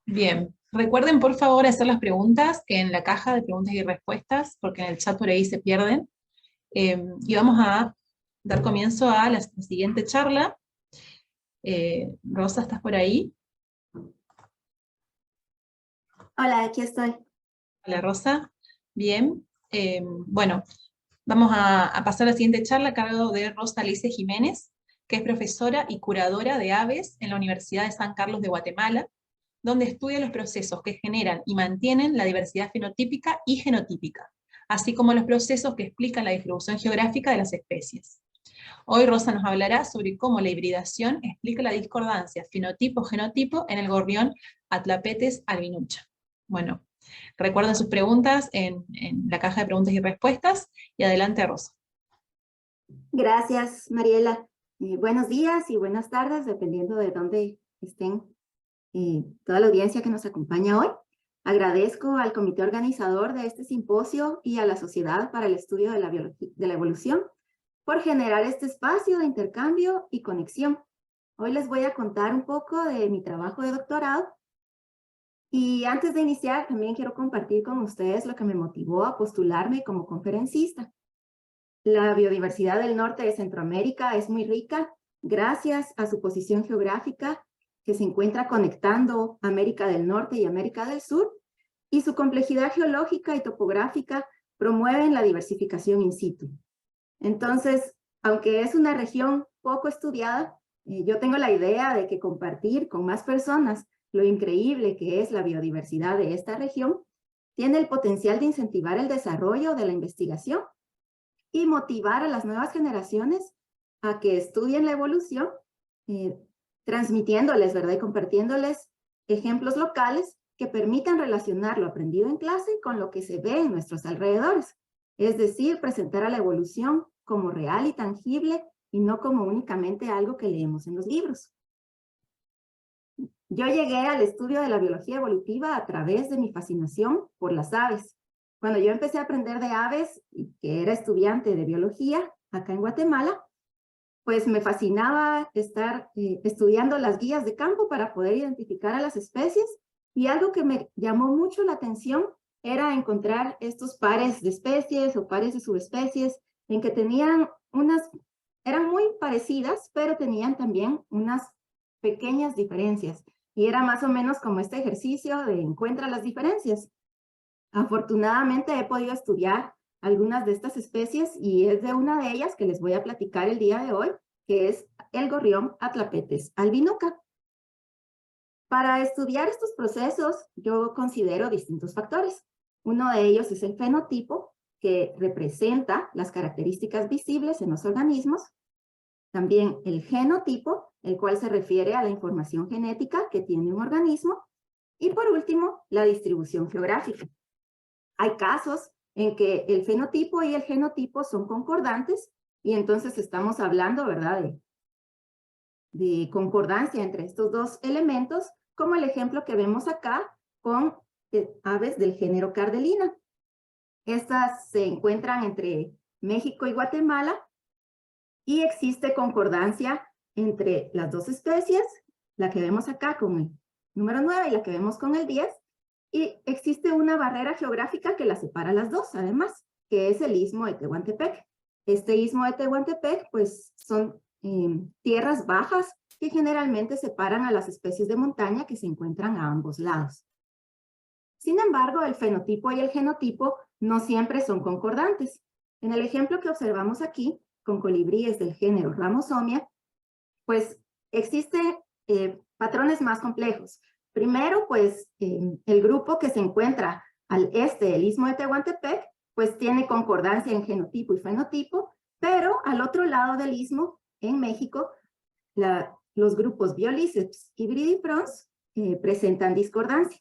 Bien, recuerden por favor hacer las preguntas en la caja de preguntas y respuestas, porque en el chat por ahí se pierden. Y vamos a dar comienzo a la siguiente charla. Rosa, ¿estás por ahí? Hola, aquí estoy. Hola, Rosa. Bien. Bueno, vamos a pasar a la siguiente charla a cargo de Rosa Alicia Jiménez, que es profesora y curadora de aves en la Universidad de San Carlos de Guatemala, donde estudia los procesos que generan y mantienen la diversidad fenotípica y genotípica, así como los procesos que explican la distribución geográfica de las especies. Hoy Rosa nos hablará sobre cómo la hibridación explica la discordancia fenotipo-genotipo en el gorrión Atlapetes albinucha. Bueno, recuerden sus preguntas en la caja de preguntas y respuestas, y adelante Rosa. Gracias, Mariela. Buenos días y buenas tardes, dependiendo de dónde estén toda la audiencia que nos acompaña hoy. Agradezco al comité organizador de este simposio y a la Sociedad para el Estudio de la Evolución por generar este espacio de intercambio y conexión. Hoy les voy a contar un poco de mi trabajo de doctorado. Y antes de iniciar, también quiero compartir con ustedes lo que me motivó a postularme como conferencista. La biodiversidad del norte de Centroamérica es muy rica gracias a su posición geográfica que se encuentra conectando América del Norte y América del Sur, y su complejidad geológica y topográfica promueven la diversificación in situ. Entonces, aunque es una región poco estudiada, yo tengo la idea de que compartir con más personas lo increíble que es la biodiversidad de esta región tiene el potencial de incentivar el desarrollo de la investigación y motivar a las nuevas generaciones a que estudien la evolución, transmitiéndoles, ¿verdad? Y compartiéndoles ejemplos locales que permitan relacionar lo aprendido en clase con lo que se ve en nuestros alrededores. Es decir, presentar a la evolución como real y tangible y no como únicamente algo que leemos en los libros. Yo llegué al estudio de la biología evolutiva a través de mi fascinación por las aves. Cuando yo empecé a aprender de aves, y que era estudiante de biología acá en Guatemala, pues me fascinaba estar estudiando las guías de campo para poder identificar a las especies, y algo que me llamó mucho la atención era encontrar estos pares de especies o pares de subespecies en que tenían eran muy parecidas, pero tenían también unas pequeñas diferencias. Y era más o menos como este ejercicio de encuentra las diferencias. Afortunadamente he podido estudiar algunas de estas especies y es de una de ellas que les voy a platicar el día de hoy, que es el gorrión Atlapetes albinuca. Para estudiar estos procesos, yo considero distintos factores. Uno de ellos es el fenotipo, que representa las características visibles en los organismos. También el genotipo, el cual se refiere a la información genética que tiene un organismo. Y por último, la distribución geográfica. Hay casos en que el fenotipo y el genotipo son concordantes y entonces estamos hablando, ¿verdad?, de concordancia entre estos dos elementos, como el ejemplo que vemos acá con aves del género Cardelina. Estas se encuentran entre México y Guatemala y existe concordancia entre las dos especies, la que vemos acá con el número 9 y la que vemos con el 10, y existe una barrera geográfica que las separa las dos, además, que es el Istmo de Tehuantepec. Este Istmo de Tehuantepec, pues, son tierras bajas que generalmente separan a las especies de montaña que se encuentran a ambos lados. Sin embargo, el fenotipo y el genotipo no siempre son concordantes. En el ejemplo que observamos aquí, con colibríes del género Ramosomia, pues existen patrones más complejos. Primero, pues el grupo que se encuentra al este del Istmo de Tehuantepec, pues tiene concordancia en genotipo y fenotipo, pero al otro lado del istmo, en México, los grupos Biolíceps y Bridifrons presentan discordancia.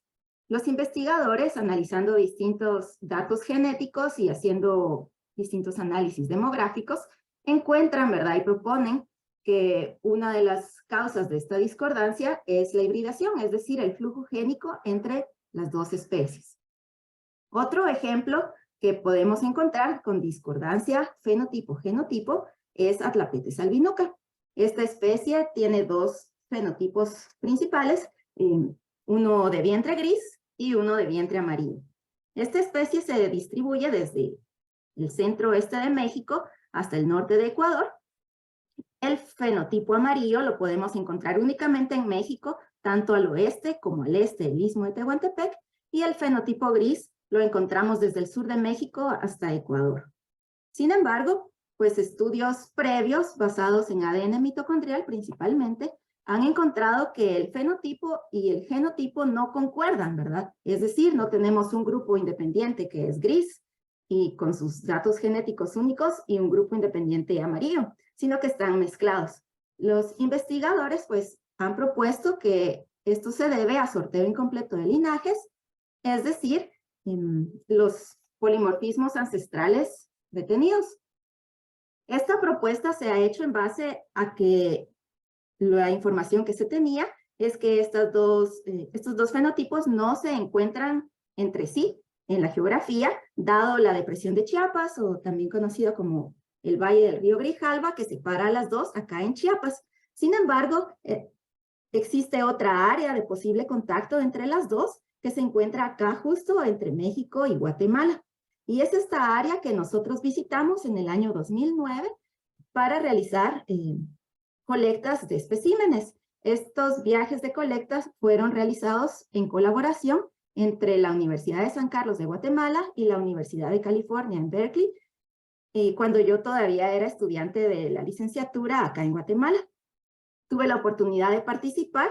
Los investigadores, analizando distintos datos genéticos y haciendo distintos análisis demográficos, encuentran, ¿verdad?, y proponen que una de las causas de esta discordancia es la hibridación, es decir, el flujo génico entre las dos especies. Otro ejemplo que podemos encontrar con discordancia fenotipo-genotipo es Atlapetes albinuca. Esta especie tiene dos fenotipos principales. uno de vientre gris y uno de vientre amarillo. Esta especie se distribuye desde el centro-oeste de México hasta el norte de Ecuador. El fenotipo amarillo lo podemos encontrar únicamente en México, tanto al oeste como al este del Istmo de Tehuantepec, y el fenotipo gris lo encontramos desde el sur de México hasta Ecuador. Sin embargo, pues estudios previos basados en ADN mitocondrial principalmente han encontrado que el fenotipo y el genotipo no concuerdan, ¿verdad? Es decir, no tenemos un grupo independiente que es gris y con sus datos genéticos únicos y un grupo independiente amarillo, sino que están mezclados. Los investigadores pues han propuesto que esto se debe a sorteo incompleto de linajes, es decir, los polimorfismos ancestrales detenidos. Esta propuesta se ha hecho en base a que la información que se tenía es que estos dos fenotipos no se encuentran entre sí en la geografía, dado la depresión de Chiapas, o también conocido como el Valle del Río Grijalva, que separa a las dos acá en Chiapas. Sin embargo, existe otra área de posible contacto entre las dos, que se encuentra acá justo entre México y Guatemala. Y es esta área que nosotros visitamos en el año 2009 para realizar colectas de especímenes. Estos viajes de colectas fueron realizados en colaboración entre la Universidad de San Carlos de Guatemala y la Universidad de California en Berkeley, cuando yo todavía era estudiante de la licenciatura acá en Guatemala. Tuve la oportunidad de participar.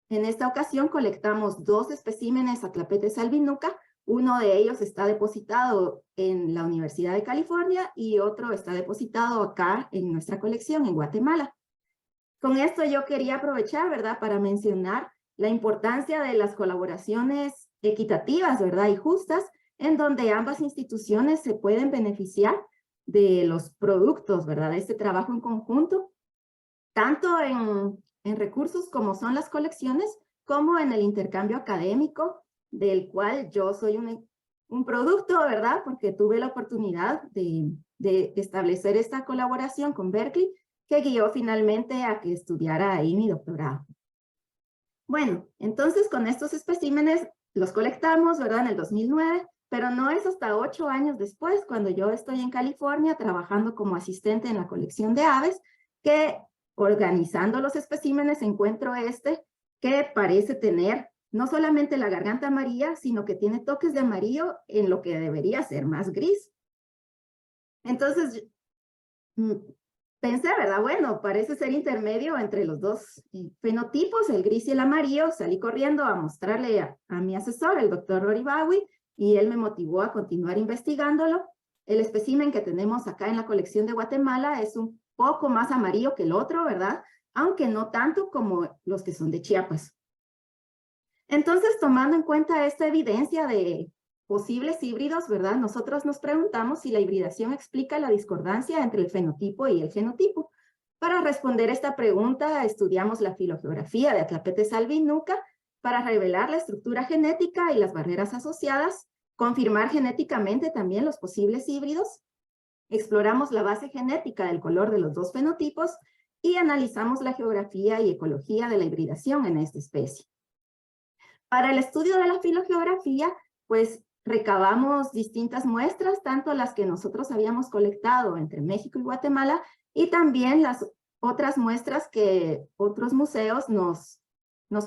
En esta ocasión colectamos 2 especímenes Atlapetes albinuca. Uno de ellos está depositado en la Universidad de California y otro está depositado acá en nuestra colección en Guatemala. Con esto yo quería aprovechar, ¿verdad?, para mencionar la importancia de las colaboraciones equitativas, ¿verdad?, y justas, en donde ambas instituciones se pueden beneficiar de los productos, ¿verdad?, de este trabajo en conjunto, tanto en recursos como son las colecciones, como en el intercambio académico, del cual yo soy un producto, ¿verdad?, porque tuve la oportunidad de establecer esta colaboración con Berkeley, que guió finalmente a que estudiara ahí mi doctorado. Bueno, entonces con estos especímenes los colectamos, ¿verdad?, en el 2009, pero no es hasta 8 años después, cuando yo estoy en California trabajando como asistente en la colección de aves, que organizando los especímenes encuentro que parece tener no solamente la garganta amarilla, sino que tiene toques de amarillo en lo que debería ser más gris. Entonces, pensé, ¿verdad? Bueno, parece ser intermedio entre los dos fenotipos, el gris y el amarillo. Salí corriendo a mostrarle a mi asesor, el doctor Oribawi, y él me motivó a continuar investigándolo. El espécimen que tenemos acá en la colección de Guatemala es un poco más amarillo que el otro, ¿verdad? Aunque no tanto como los que son de Chiapas. Entonces, tomando en cuenta esta evidencia de posibles híbridos, ¿verdad?, nosotros nos preguntamos si la hibridación explica la discordancia entre el fenotipo y el genotipo. Para responder esta pregunta, estudiamos la filogeografía de Atlapetes albinuca para revelar la estructura genética y las barreras asociadas, confirmar genéticamente también los posibles híbridos, exploramos la base genética del color de los dos fenotipos y analizamos la geografía y ecología de la hibridación en esta especie. Para el estudio de la filogeografía, pues recabamos distintas muestras, tanto las que nosotros habíamos colectado entre México y Guatemala, y también las otras muestras que otros museos nos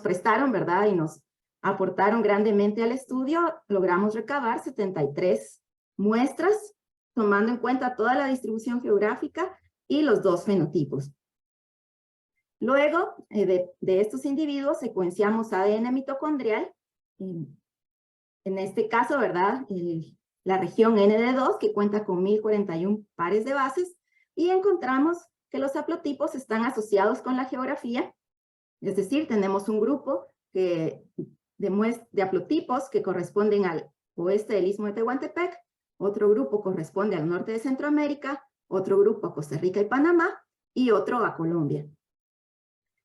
prestaron, ¿verdad? Y nos aportaron grandemente al estudio. Logramos recabar 73 muestras, tomando en cuenta toda la distribución geográfica y los dos fenotipos. Luego de estos individuos secuenciamos ADN mitocondrial, en este caso, ¿verdad?, la región ND2, que cuenta con 1041 pares de bases, y encontramos que los haplotipos están asociados con la geografía, es decir, tenemos un grupo de haplotipos que corresponden al oeste del Istmo de Tehuantepec, otro grupo corresponde al norte de Centroamérica, otro grupo a Costa Rica y Panamá, y otro a Colombia.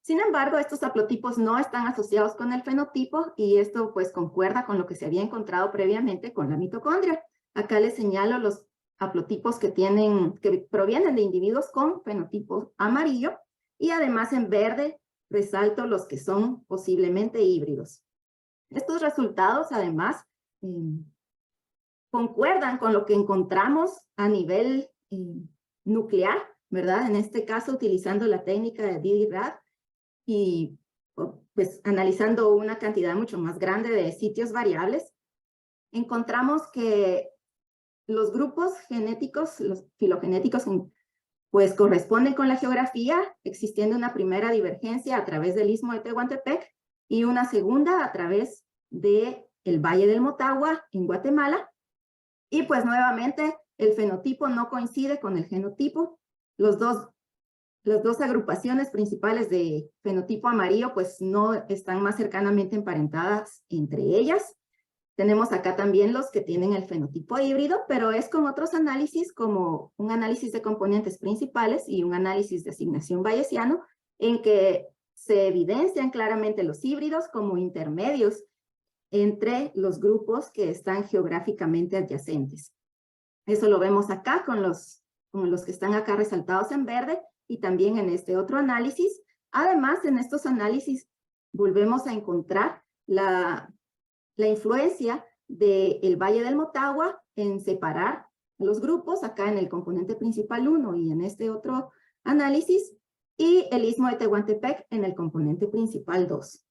Sin embargo, estos haplotipos no están asociados con el fenotipo y esto pues concuerda con lo que se había encontrado previamente con la mitocondria. Acá les señalo los haplotipos que provienen de individuos con fenotipo amarillo y además en verde resalto los que son posiblemente híbridos. Estos resultados, además, concuerdan con lo que encontramos a nivel nuclear, ¿verdad? En este caso, utilizando la técnica de DIRAD y pues analizando una cantidad mucho más grande de sitios variables, encontramos que los grupos genéticos, los filogenéticos, pues corresponden con la geografía, existiendo una primera divergencia a través del Istmo de Tehuantepec y una segunda a través del Valle del Motagua en Guatemala. Y pues nuevamente el fenotipo no coincide con el genotipo. Las dos agrupaciones principales de fenotipo amarillo pues no están más cercanamente emparentadas entre ellas. Tenemos acá también los que tienen el fenotipo híbrido, pero es con otros análisis como un análisis de componentes principales y un análisis de asignación bayesiano, en que se evidencian claramente los híbridos como intermedios entre los grupos que están geográficamente adyacentes. Eso lo vemos acá con los que están acá resaltados en verde y también en este otro análisis. Además, en estos análisis volvemos a encontrar la influencia del Valle del Motagua en separar los grupos, acá en el componente principal 1 y en este otro análisis, y el Istmo de Tehuantepec en el componente principal 2.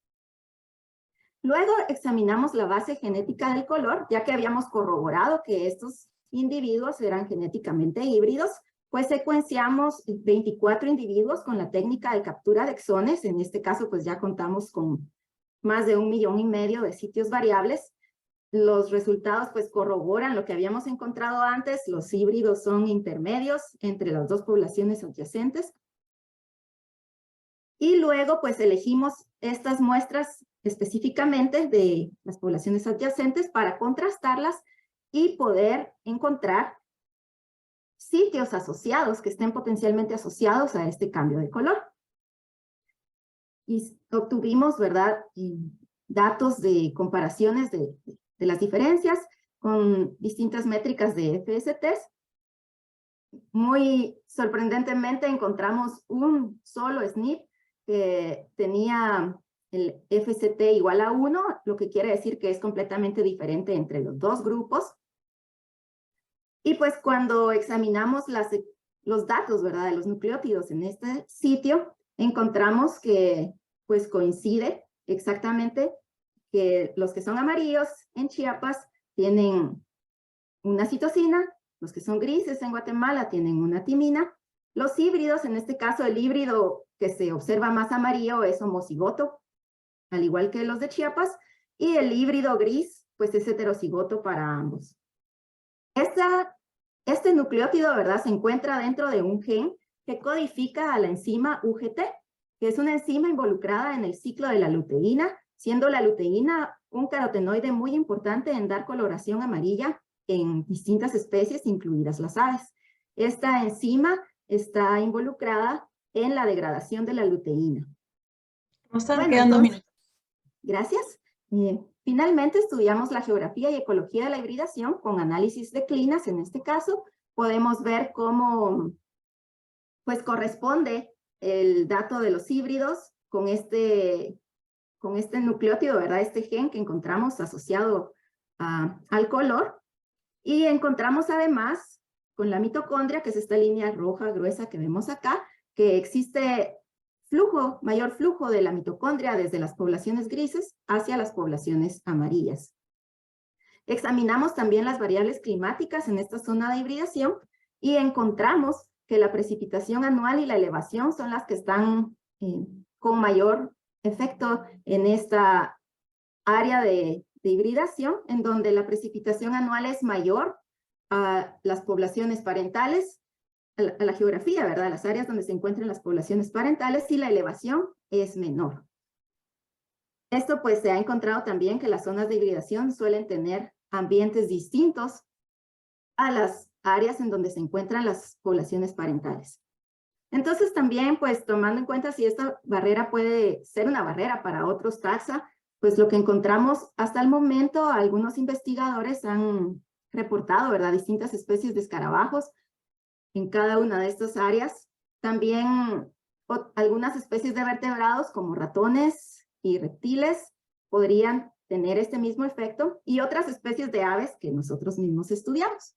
Luego examinamos la base genética del color, ya que habíamos corroborado que estos individuos eran genéticamente híbridos, pues secuenciamos 24 individuos con la técnica de captura de exones. En este caso, pues ya contamos con más de 1,5 millones de sitios variables. Los resultados pues corroboran lo que habíamos encontrado antes. Los híbridos son intermedios entre las dos poblaciones adyacentes. Y luego pues elegimos estas muestras específicamente de las poblaciones adyacentes para contrastarlas y poder encontrar sitios asociados que estén potencialmente asociados a este cambio de color. Y obtuvimos, ¿verdad?, datos de comparaciones de las diferencias con distintas métricas de FSTs. Muy sorprendentemente encontramos un solo SNP que tenía el FST igual a 1, lo que quiere decir que es completamente diferente entre los dos grupos. Y pues cuando examinamos los datos, ¿verdad?, de los nucleótidos en este sitio, encontramos que pues coincide exactamente que los que son amarillos en Chiapas tienen una citosina, los que son grises en Guatemala tienen una timina. Los híbridos, en este caso el híbrido que se observa más amarillo es homocigoto, al igual que los de Chiapas, y el híbrido gris pues es heterocigoto para ambos. Este nucleótido, ¿verdad?, se encuentra dentro de un gen que codifica a la enzima UGT, que es una enzima involucrada en el ciclo de la luteína, siendo la luteína un carotenoide muy importante en dar coloración amarilla en distintas especies, incluidas las aves. Esta enzima está involucrada en la degradación de la luteína. Nos quedan 2 minutos. Gracias. Finalmente estudiamos la geografía y ecología de la hibridación con análisis de clinas. En este caso, podemos ver cómo pues corresponde el dato de los híbridos con este nucleótido, ¿verdad? Este gen que encontramos asociado al color. Y encontramos además con la mitocondria, que es esta línea roja gruesa que vemos acá, que existe mayor flujo de la mitocondria desde las poblaciones grises hacia las poblaciones amarillas. Examinamos también las variables climáticas en esta zona de hibridación y encontramos que la precipitación anual y la elevación son las que están con mayor efecto en esta área de hibridación, en donde la precipitación anual es mayor a las poblaciones parentales, a la geografía, ¿verdad?, las áreas donde se encuentran las poblaciones parentales, y la elevación es menor. Esto pues se ha encontrado también que las zonas de hibridación suelen tener ambientes distintos a las áreas en donde se encuentran las poblaciones parentales. Entonces también pues tomando en cuenta si esta barrera puede ser una barrera para otros taxa, pues lo que encontramos hasta el momento, algunos investigadores han reportado, ¿verdad?, distintas especies de escarabajos en cada una de estas áreas. También algunas especies de vertebrados como ratones y reptiles podrían tener este mismo efecto, y otras especies de aves que nosotros mismos estudiamos.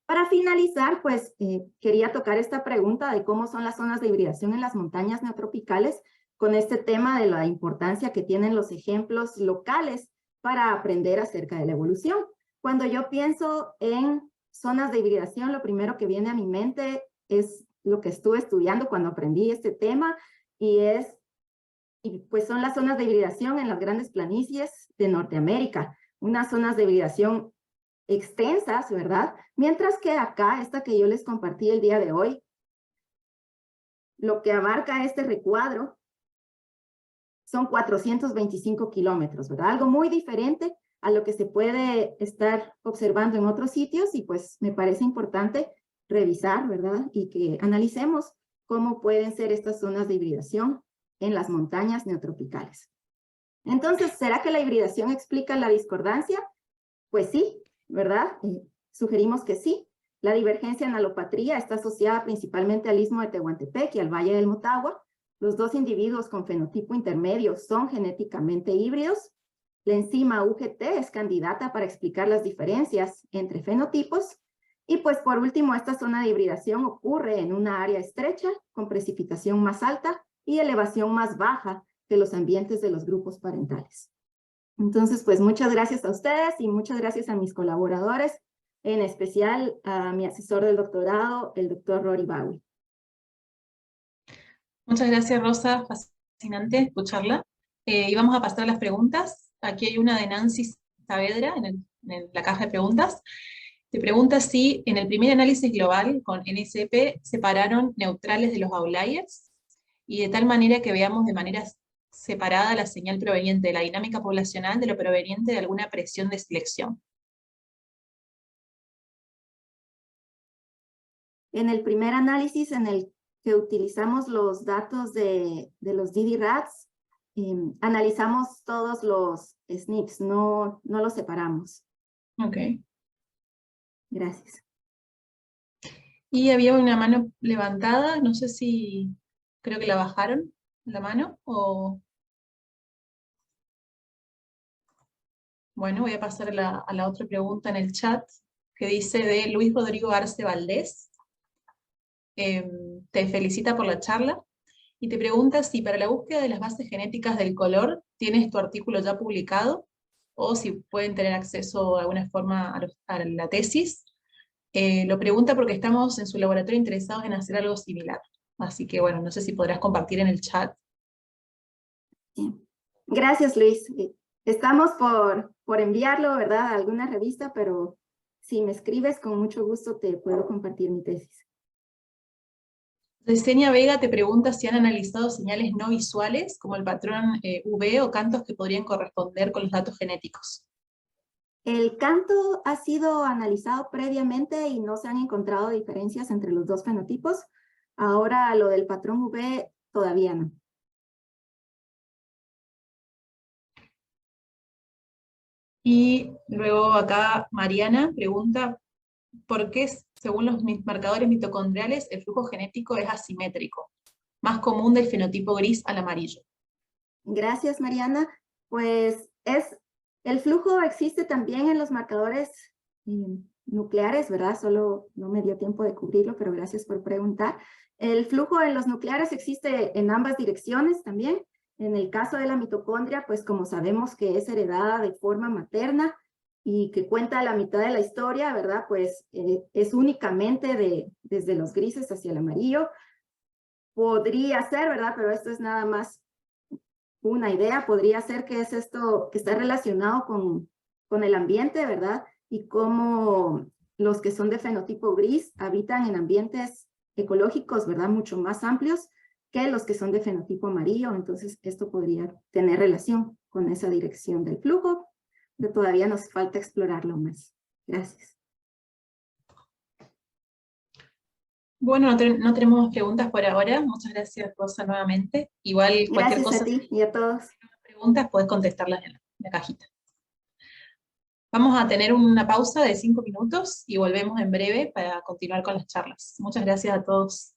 Para finalizar, pues quería tocar esta pregunta de cómo son las zonas de hibridación en las montañas neotropicales, con este tema de la importancia que tienen los ejemplos locales para aprender acerca de la evolución. Cuando yo pienso en zonas de hibridación, lo primero que viene a mi mente es lo que estuve estudiando cuando aprendí este tema, y pues son las zonas de hibridación en las grandes planicies de Norteamérica, unas zonas de hibridación extensas, ¿verdad? Mientras que acá, esta que yo les compartí el día de hoy, lo que abarca este recuadro son 425 kilómetros, ¿verdad? Algo muy diferente a lo que se puede estar observando en otros sitios, y pues me parece importante revisar, ¿verdad? Y que analicemos cómo pueden ser estas zonas de hibridación en las montañas neotropicales. Entonces, ¿será que la hibridación explica la discordancia? Pues sí, ¿verdad? Sugerimos que sí. La divergencia en alopatría está asociada principalmente al istmo de Tehuantepec y al Valle del Motagua. Los dos individuos con fenotipo intermedio son genéticamente híbridos. La enzima UGT es candidata para explicar las diferencias entre fenotipos. Y pues por último, esta zona de hibridación ocurre en una área estrecha, con precipitación más alta y elevación más baja que los ambientes de los grupos parentales. Entonces, pues muchas gracias a ustedes y muchas gracias a mis colaboradores, en especial a mi asesor del doctorado, el doctor Rory Bowie. Muchas gracias, Rosa. Fascinante escucharla. Y vamos a pasar a las preguntas. Aquí hay una de Nancy Saavedra en la caja de preguntas. Te pregunta si en el primer análisis global con NSP separaron neutrales de los outliers, y de tal manera que veamos de manera separada la señal proveniente de la dinámica poblacional de lo proveniente de alguna presión de selección. En el primer análisis, en el que utilizamos los datos de los DD-RADS, analizamos todos los SNPs, no los separamos. Ok. Gracias. Y había una mano levantada, no sé si, creo que la bajaron, la mano, o... Bueno, voy a pasar a la otra pregunta en el chat, que dice de Luis Rodrigo Arce Valdés. Te felicita por la charla y te pregunta si para la búsqueda de las bases genéticas del color tienes tu artículo ya publicado, o si pueden tener acceso de alguna forma a la tesis. Lo pregunta porque estamos en su laboratorio interesados en hacer algo similar. Así que bueno, no sé si podrás compartir en el chat. Gracias, Luis. Estamos por enviarlo, ¿verdad?, a alguna revista, pero si me escribes, con mucho gusto te puedo compartir mi tesis. Yesenia Vega te pregunta si han analizado señales no visuales, como el patrón V o cantos que podrían corresponder con los datos genéticos. El canto ha sido analizado previamente y no se han encontrado diferencias entre los dos fenotipos. Ahora lo del patrón V todavía no. Y luego acá Mariana pregunta, ¿por qué según los marcadores mitocondriales el flujo genético es asimétrico, más común del fenotipo gris al amarillo? Gracias, Mariana. Pues el flujo existe también en los marcadores nucleares, ¿verdad? Solo no me dio tiempo de cubrirlo, pero gracias por preguntar. El flujo en los nucleares existe en ambas direcciones también. En el caso de la mitocondria, pues como sabemos que es heredada de forma materna y que cuenta la mitad de la historia, ¿verdad? Pues es únicamente desde los grises hacia el amarillo. Podría ser, ¿verdad? Pero esto es nada más una idea. Podría ser que es esto que está relacionado con el ambiente, ¿verdad? Y cómo los que son de fenotipo gris habitan en ambientes ecológicos, ¿verdad?, mucho más amplios que los que son de fenotipo amarillo. Entonces, esto podría tener relación con esa dirección del flujo, pero todavía nos falta explorarlo más. Gracias. Bueno, no tenemos preguntas por ahora. Muchas gracias, Rosa, nuevamente. Igual cualquier Gracias cosa, a ti y a todos. preguntas, puedes contestarlas en la cajita. Vamos a tener una pausa de 5 minutos y volvemos en breve para continuar con las charlas. Muchas gracias a todos.